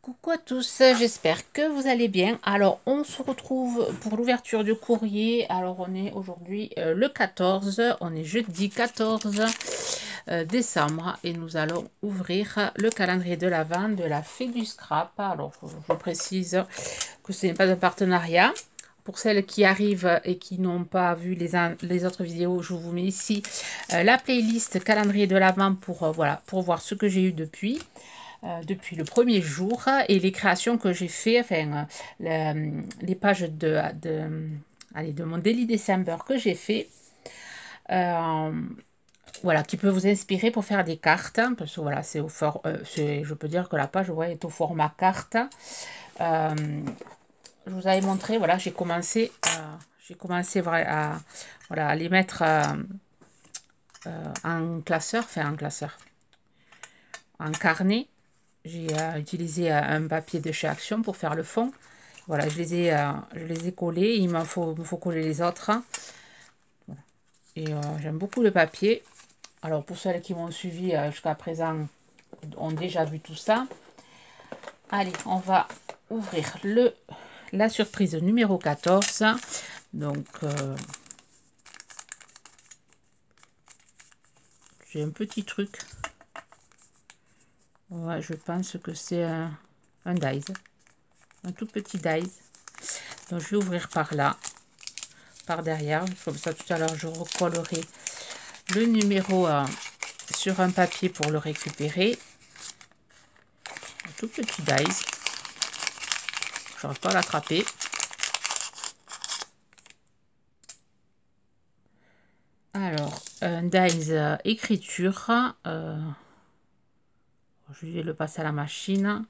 Coucou à tous, j'espère que vous allez bien. Alors, on se retrouve pour l'ouverture du courrier. Alors, on est aujourd'hui le 14, on est jeudi 14 décembre et nous allons ouvrir le calendrier de l'Avent de la Fée du Scrap. Alors, je précise que ce n'est pas un partenariat. Pour celles qui arrivent et qui n'ont pas vu les autres vidéos, je vous mets ici la playlist calendrier de l'Avent pour, voilà, pour voir ce que j'ai eu depuis le premier jour et les créations que j'ai fait, enfin les pages de mon Daily December que j'ai fait, voilà, qui peut vous inspirer pour faire des cartes, hein, parce que voilà, c'est au fort, je peux dire que la page est au format carte. Je vous avais montré, voilà, j'ai commencé à, voilà, à les mettre en classeur, en carnet. J'ai utilisé un papier de chez Action pour faire le fond. Voilà, je les ai collés. Il me faut coller les autres. Voilà. Et j'aime beaucoup le papier. Alors, pour celles qui m'ont suivi jusqu'à présent, ont déjà vu tout ça. Allez, on va ouvrir la surprise numéro 14. Donc, j'ai un petit truc. Ouais, je pense que c'est un dies. Un tout petit dies. Donc, je vais ouvrir par là. Par derrière, comme ça tout à l'heure je recollerai le numéro sur un papier pour le récupérer. Un tout petit dies, je n'arrive pas à l'attraper. Alors un dies écriture, je vais le passer à la machine.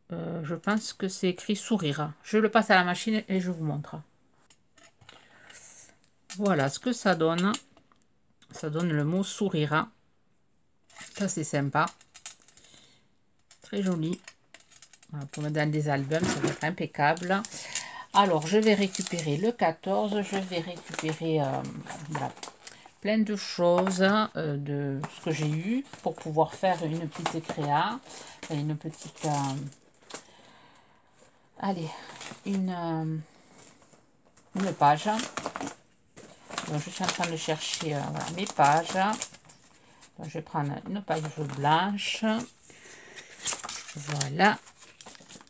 Je pense que c'est écrit sourire. Je le passe à la machine et je vous montre. Voilà ce que ça donne. Ça donne le mot sourire. Ça c'est sympa. Très joli. Voilà, pour mettre dans des albums, ça va être impeccable. Alors, je vais récupérer le 14. Je vais récupérer voilà, plein de choses de ce que j'ai eu pour pouvoir faire une petite créa. Une petite... allez, une page. Donc, je suis en train de chercher voilà, mes pages. Donc, je vais prendre une page blanche. Voilà.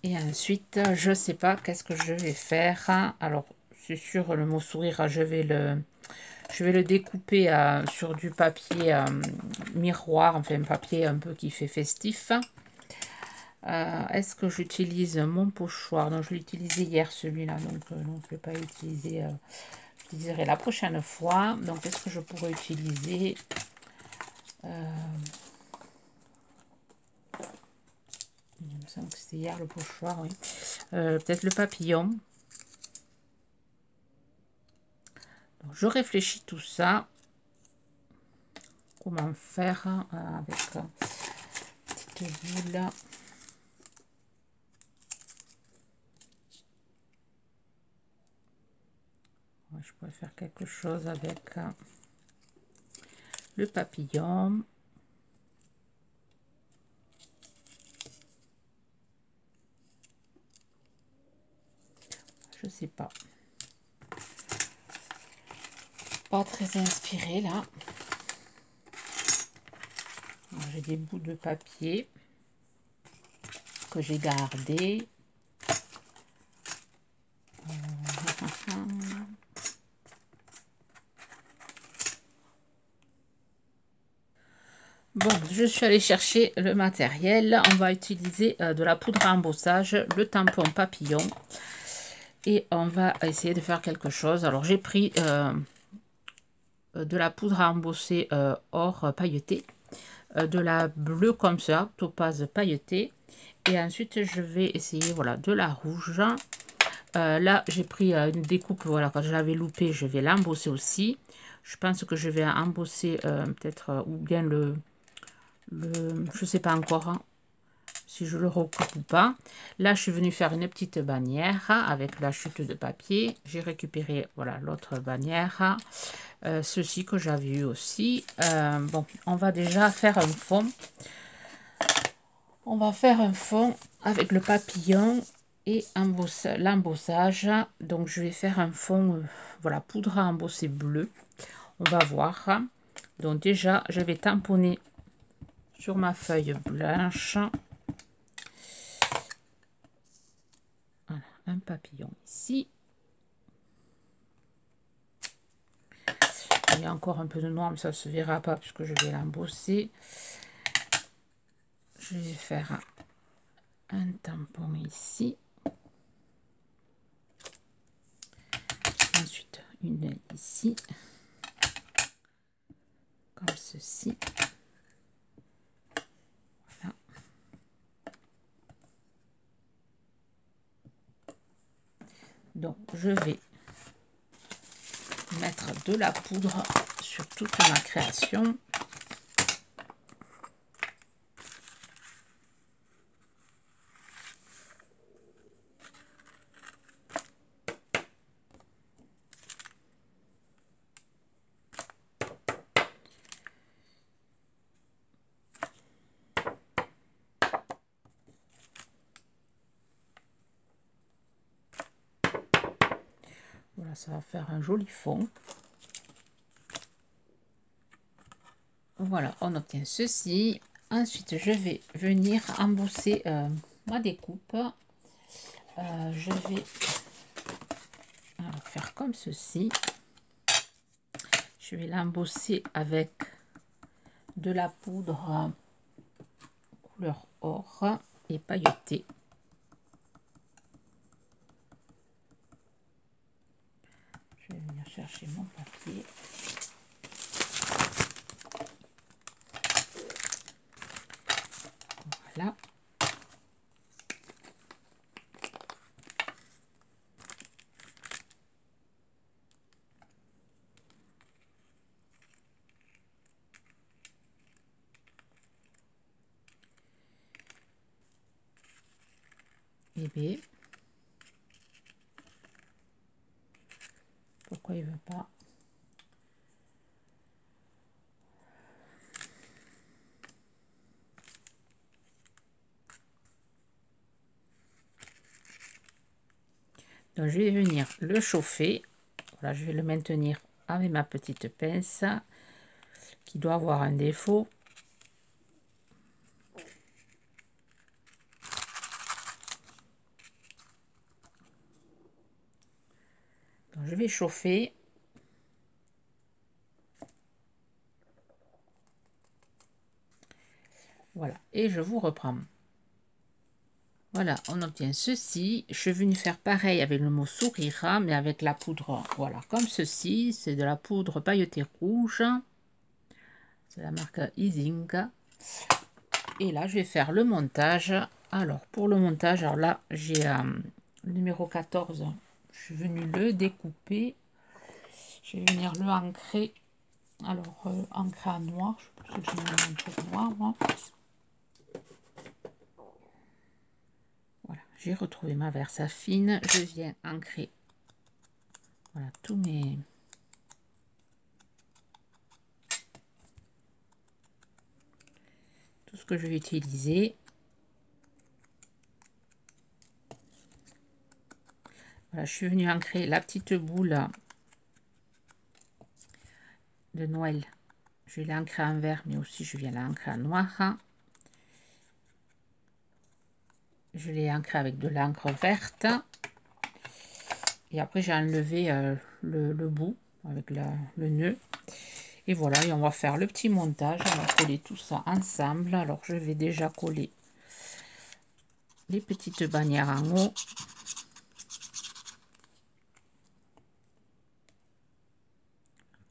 Et ensuite, je ne sais pas qu'est-ce que je vais faire. Alors, c'est sûr, le mot sourire, je vais le découper sur du papier miroir, enfin un papier un peu qui fait festif. Est-ce que j'utilise mon pochoir? Non, je l'ai utilisé hier celui-là, donc non, je ne vais pas l'utiliser. J'utiliserai la prochaine fois. Donc, est-ce que je pourrais utiliser il me semble que c'était hier le pochoir, oui. Peut-être le papillon. Donc, je réfléchis tout ça. Comment faire avec petite boule. Ouais, je pourrais faire quelque chose avec le papillon. Je sais pas. Pas très inspiré là. J'ai des bouts de papier que j'ai gardés. Bon, je suis allée chercher le matériel. On va utiliser de la poudre à embossage, le tampon papillon. Et on va essayer de faire quelque chose. Alors, j'ai pris de la poudre à embosser or pailleté. De la bleue comme ça, topaz pailleté. Et ensuite, je vais essayer voilà, de la rouge. Là, j'ai pris une découpe. Voilà, quand je l'avais loupé, je vais l'embosser aussi. Je pense que je vais embosser peut-être ou bien je sais pas encore hein, si je le recoupe ou pas. Là, je suis venue faire une petite bannière avec la chute de papier. J'ai récupéré voilà l'autre bannière. Ceci que j'avais eu aussi. Bon, on va déjà faire un fond. On va faire un fond avec le papillon et l'embossage. Donc je vais faire un fond, voilà, poudre à embosser bleu. On va voir. Donc déjà, je vais tamponner sur ma feuille blanche. Voilà, un papillon ici. Il y a encore un peu de noir, mais ça ne se verra pas puisque je vais l'embosser. Je vais faire un tampon ici. Ensuite, une ici. Comme ceci. Voilà. Donc, je vais mettre de la poudre sur toute ma création. Voilà, ça va faire un joli fond. Voilà, on obtient ceci. Ensuite, je vais venir embosser ma découpe. Je vais faire comme ceci. Je vais l'embosser avec de la poudre couleur or et pailletée. Je vais venir chercher mon papier. Voilà. Et bien, pourquoi il veut pas? Donc je vais venir le chauffer. Voilà, je vais le maintenir avec ma petite pince qui doit avoir un défaut. Donc je vais chauffer. Voilà, et je vous reprends. Voilà, on obtient ceci. Je suis venue faire pareil avec le mot sourire, mais avec la poudre, voilà, comme ceci. C'est de la poudre pailletée rouge. C'est la marque Easing. Et là, je vais faire le montage. Alors, pour le montage, alors là, j'ai le numéro 14. Je suis venue le découper. Je vais venir le ancrer. Alors, ancrer en noir. Je pense que j'ai mis un truc noir, moi. Voilà, j'ai retrouvé ma Versafine. Je viens ancrer. Voilà, tout ce que je vais utiliser. Voilà, je suis venue ancrer la petite boule de Noël. Je l'ai ancrée en vert, mais aussi je viens l'ancrer en noir. Je l'ai ancré avec de l'encre verte. Et après, j'ai enlevé le bout avec le nœud. Et voilà, et on va faire le petit montage. On va coller tout ça ensemble. Alors, je vais déjà coller les petites bannières en haut.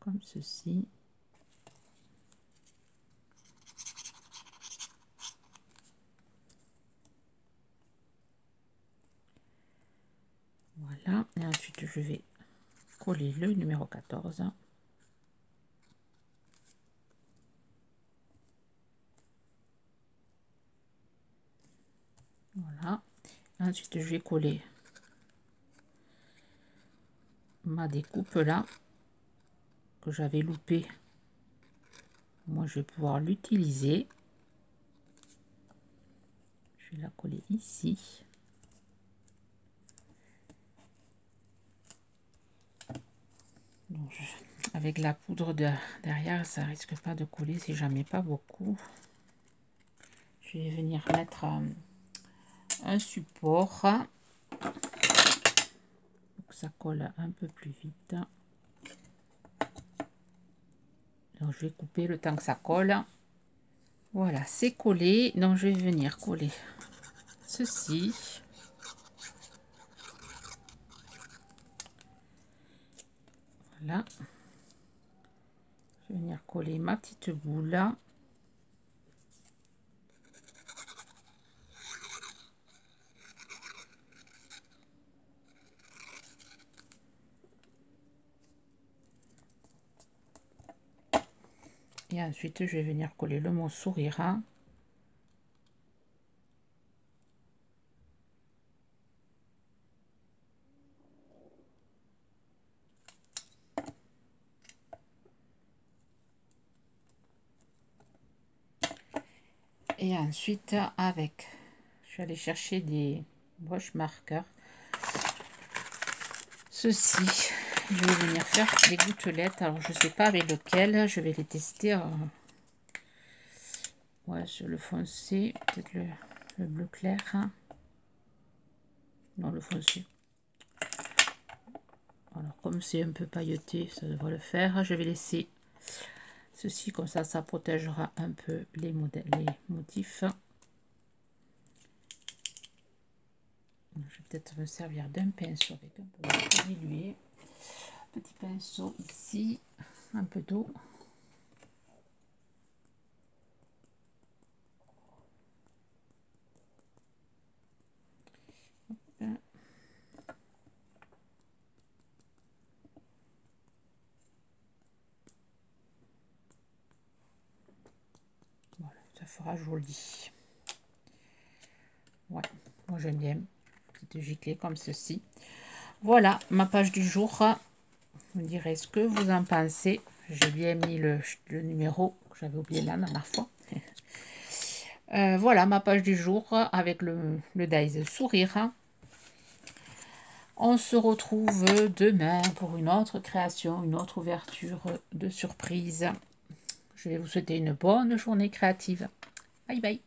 Comme ceci. Voilà, et ensuite je vais coller le numéro 14. Voilà, ensuite je vais coller ma découpe là que j'avais loupé. Moi je vais pouvoir l'utiliser. Je vais la coller ici. Donc, avec la poudre derrière, ça risque pas de coller si j'en mets pas beaucoup. Je vais venir mettre un support pour que ça colle un peu plus vite. Donc, je vais couper le temps que ça colle. Voilà, c'est collé. Donc, je vais venir coller ceci. Voilà. Je vais venir coller ma petite boule. Et ensuite, je vais venir coller le mot sourire. Et ensuite, avec, je vais aller chercher des broches marqueurs. Ceci, je vais venir faire des gouttelettes. Alors, je sais pas avec lequel, je vais les tester. Ouais, sur le foncé, peut-être le bleu clair. Non, le foncé. Alors, comme c'est un peu pailleté, ça devrait le faire. Je vais laisser ceci, comme ça protégera un peu les motifs. Je vais peut-être me servir d'un pinceau avec un peu de dilué. Petit pinceau ici, un peu d'eau. Voilà, ça fera joli. Ouais, moi j'aime bien. Petite giclée comme ceci. Voilà ma page du jour. Vous me direz ce que vous en pensez. J'ai bien mis le numéro que j'avais oublié la dernière fois. Voilà ma page du jour avec le dies sourire. On se retrouve demain pour une autre création, une autre ouverture de surprise. Je vais vous souhaiter une bonne journée créative. Bye bye.